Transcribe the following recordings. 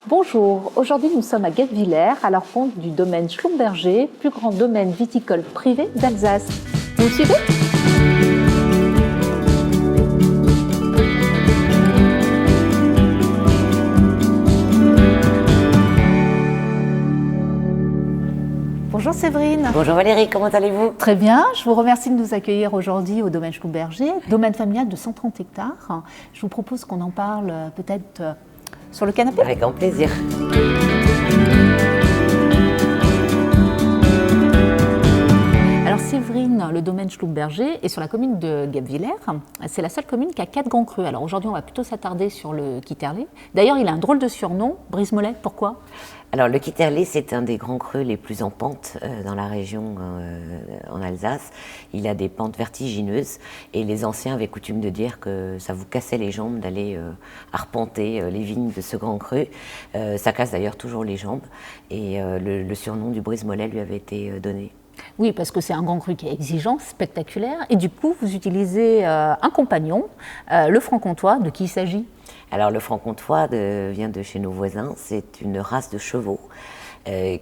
Bonjour, aujourd'hui nous sommes à Guebwiller, à la rencontre du domaine Schlumberger, plus grand domaine viticole privé d'Alsace. Vous me suivez ? Bonjour Séverine. Bonjour Valérie, comment allez-vous ? Très bien, je vous remercie de nous accueillir aujourd'hui au domaine Schlumberger, domaine familial de 130 hectares. Je vous propose qu'on en parle peut-être sur le canapé. Avec grand plaisir. Alors Séverine, le domaine Schlumberger est sur la commune de Guebwiller. C'est la seule commune qui a 4 grands crus. Alors aujourd'hui, on va plutôt s'attarder sur le Kitterlé. D'ailleurs, il a un drôle de surnom, Brise-Mollet. Pourquoi ? Alors le Kitterlé, c'est un des grands creux les plus en pente dans la région en Alsace. Il a des pentes vertigineuses et les anciens avaient coutume de dire que ça vous cassait les jambes d'aller arpenter les vignes de ce grand creux. Ça casse d'ailleurs toujours les jambes et le surnom du Brise-Mollet lui avait été donné. Oui, parce que c'est un grand cru qui est exigeant, spectaculaire. Et du coup, vous utilisez un compagnon, le franc-comtois. De qui il s'agit ? Alors le franc-comtois vient de chez nos voisins. C'est une race de chevaux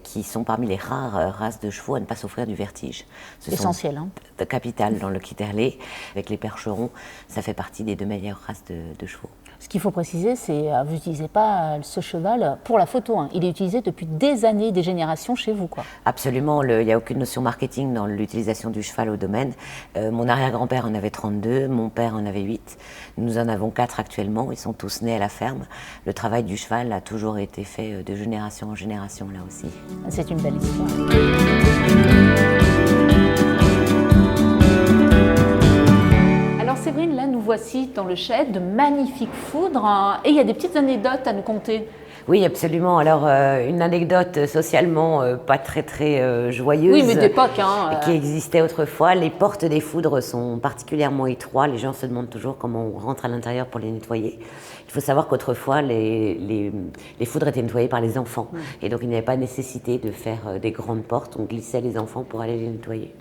qui sont parmi les rares races de chevaux à ne pas souffrir du vertige. Essentiel. Capital dans le Kitterlé. Avec les percherons, ça fait partie des 2 meilleures races de chevaux. Ce qu'il faut préciser, c'est que vous n'utilisez pas ce cheval pour la photo. Il est utilisé depuis des années, des générations chez vous, quoi. Absolument, il n'y a aucune notion marketing dans l'utilisation du cheval au domaine. Mon arrière-grand-père en avait 32, mon père en avait 8. Nous en avons 4 actuellement, ils sont tous nés à la ferme. Le travail du cheval a toujours été fait de génération en génération, là aussi. C'est une belle histoire. Alors Séverine, là nous voici dans le shed, de magnifiques foudres, et il y a des petites anecdotes à nous conter. Oui, absolument. Alors, une anecdote socialement pas très joyeuse. Oui, mais d'époque, qui existait autrefois. Les portes des foudres sont particulièrement étroites. Les gens se demandent toujours comment on rentre à l'intérieur pour les nettoyer. Il faut savoir qu'autrefois, les foudres étaient nettoyées par les enfants. Et donc, il n'y avait pas nécessité de faire des grandes portes. On glissait les enfants pour aller les nettoyer.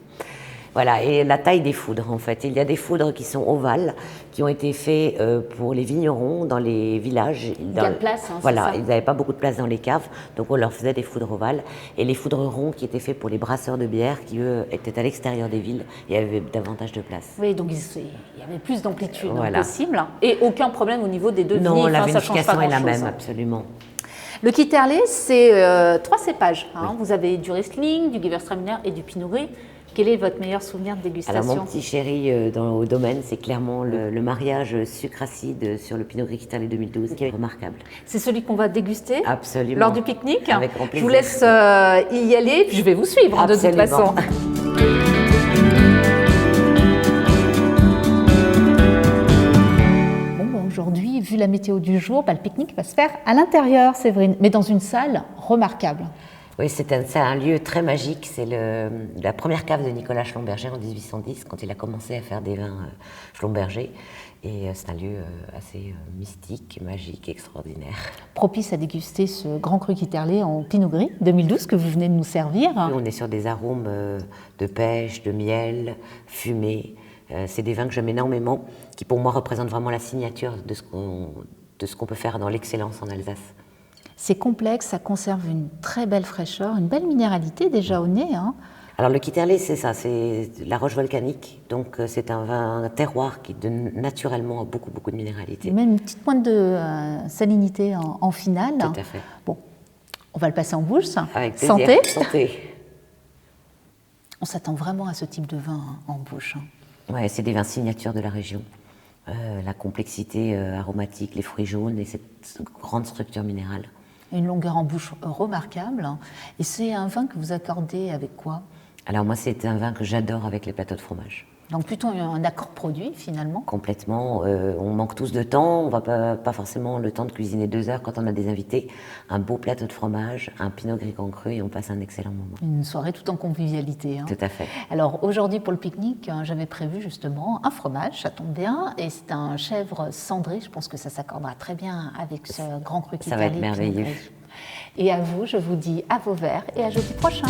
Voilà, et la taille des foudres en fait. Il y a des foudres qui sont ovales, qui ont été faits pour les vignerons dans les villages. Il y a de place, voilà, c'est ça. ils n'avaient pas beaucoup de place dans les caves, donc on leur faisait des foudres ovales. Et les foudres ronds qui étaient faits pour les brasseurs de bière, qui eux étaient à l'extérieur des villes et avaient davantage de place. Oui, donc il y avait plus d'amplitude voilà. Possible, et aucun problème au niveau des deux vignes. Non, la ça change pas vinification est la grand-chose. même, absolument. Le Kitterlé, c'est 3 cépages. Oui. Vous avez du Riesling, du Gewürztraminer et du Pinot Gris. Quel est votre meilleur souvenir de dégustation ? Alors mon petit chéri au domaine, c'est clairement le mariage sucre-acide sur le Pinot Gris Kitterlé 2012 qui est remarquable. C'est celui qu'on va déguster Absolument. Lors du pique-nique. Avec grand plaisir. Je vous laisse y aller, puis je vais vous suivre Absolument. de toute façon. Aujourd'hui, vu la météo du jour, le pique-nique va se faire à l'intérieur, Séverine, mais dans une salle remarquable. Oui, c'est un lieu très magique. C'est la première cave de Nicolas Schlumberger en 1810, quand il a commencé à faire des vins Schlumberger. Et c'est un lieu assez mystique, magique, extraordinaire. Propice à déguster ce grand cru Kitterlé en Pinot Gris 2012 que vous venez de nous servir. On est sur des arômes de pêche, de miel, fumée. C'est des vins que j'aime énormément, qui pour moi représentent vraiment la signature de ce qu'on peut faire dans l'excellence en Alsace. C'est complexe, ça conserve une très belle fraîcheur, une belle minéralité déjà au nez. Alors le Kitterlé, c'est ça, c'est la roche volcanique, donc c'est un terroir qui naturellement a beaucoup de minéralité. Et même une petite pointe de salinité en finale. Tout à fait. Bon, on va le passer en bouche. Avec plaisir. Santé. Santé. On s'attend vraiment à ce type de vin en bouche. Ouais, c'est des vins signatures de la région. La complexité aromatique, les fruits jaunes et cette grande structure minérale. Une longueur en bouche remarquable. Et c'est un vin que vous accordez avec quoi ? Alors moi, c'est un vin que j'adore avec les plateaux de fromage. Donc plutôt un accord produit finalement ? Complètement. On manque tous de temps. On va pas forcément le temps de cuisiner 2 heures quand on a des invités. Un beau plateau de fromage, un Pinot Gris grand cru et on passe un excellent moment. Une soirée tout en convivialité. Tout à fait. Alors aujourd'hui pour le pique-nique, j'avais prévu justement un fromage, ça tombe bien, et c'est un chèvre cendré. Je pense que ça s'accordera très bien avec ce grand cru Kitterlé. Ça va être merveilleux. Et à vous, je vous dis à vos verres et à jeudi prochain.